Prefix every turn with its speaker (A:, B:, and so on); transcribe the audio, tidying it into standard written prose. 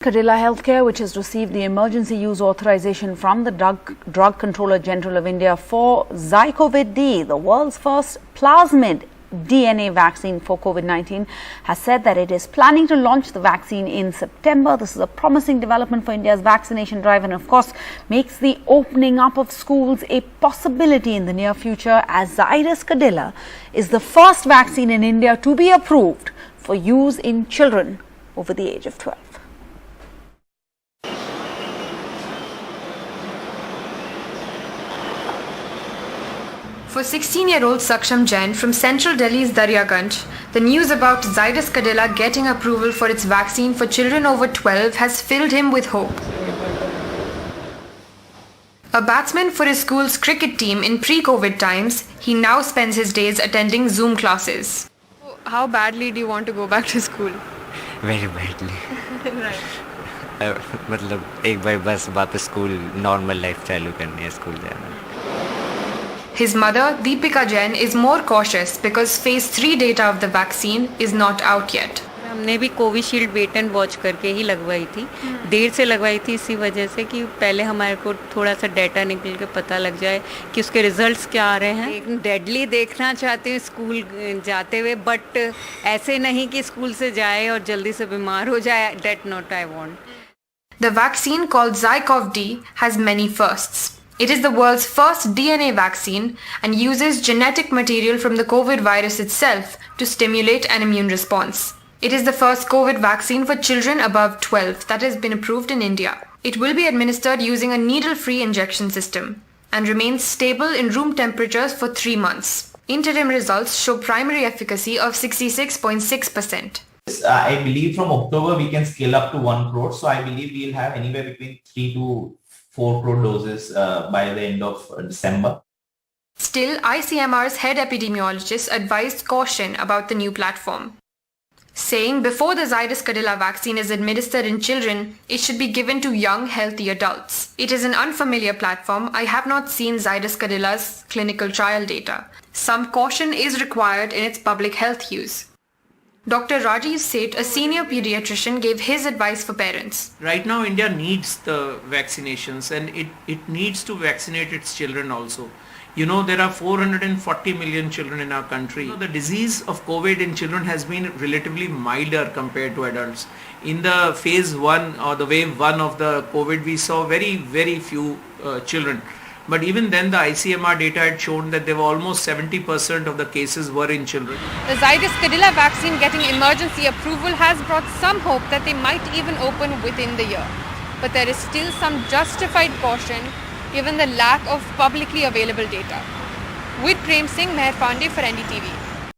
A: Cadila Healthcare, which has received the emergency use authorization from the Drug Controller General of India for Zycovid-D, the world's first plasmid DNA vaccine for COVID-19, has said that it is planning to launch the vaccine in September. This is a promising development for India's vaccination drive and, of course, makes the opening up of schools a possibility in the near future, as Zydus Cadila is the first vaccine in India to be approved for use in children over the age of 12.
B: For 16-year-old Saksham Jain from central Delhi's Daryaganj, the news about Zydus Cadila getting approval for its vaccine for children over 12 has filled him with hope. A batsman for his school's cricket team in pre-COVID times, he now spends his days attending Zoom classes. How badly do you want to go back to school?
C: Very badly.
B: Right.
C: मतलब एक बार बस वापस school normal life चालू करनी है school जाना.
B: His mother, Deepika Jain, is more cautious because phase 3 data of the vaccine is not out yet.
D: हमने भी कोविशील्ड वेट एंड वॉच करके ही लगवाई थी. देर से लगवाई थी इसी वजह से कि पहले हमारे को थोड़ा सा डाटा निकल के पता लग जाए कि उसके रिजल्ट्स क्या आ रहे हैं. एक डेडली देखना चाहती हूँ स्कूल जाते हुए, बट ऐसे नहीं कि स्कूल से जाए और जल्दी से बीमार हो जाए. That not I want.
B: The vaccine called Zycovid-D has many firsts. It is the world's first DNA vaccine and uses genetic material from the COVID virus itself to stimulate an immune response. It is the first COVID vaccine for children above 12 that has been approved in India. It will be administered using a needle-free injection system and remains stable in room temperatures for 3 months. Interim results show primary efficacy of 66.6%.
E: I believe from October we can scale up to 1 crore. So I believe we'll have anywhere between 3 to 4 crore doses by the end of December.
B: Still, ICMR's head epidemiologist advised caution about the new platform, saying before the Zydus Cadila vaccine is administered in children, it should be given to young, healthy adults. It is an unfamiliar platform. I have not seen Zydus Cadila's clinical trial data. Some caution is required in its public health use. Dr. Rajiv Seth, a senior pediatrician, gave his advice for parents.
F: Right now India needs the vaccinations, and it needs to vaccinate its children also. You know, there are 440 million children in our country. The disease of COVID in children has been relatively milder compared to adults. In the phase 1 or the wave 1 of the COVID, we saw very few children. But even then the ICMR data had shown that there were almost 70% of the cases were in children.
B: The Zydus Cadila vaccine getting emergency approval has brought some hope that they might even open within the year. But there is still some justified caution given the lack of publicly available data. With Prem Singh, Meher Pandey for NDTV.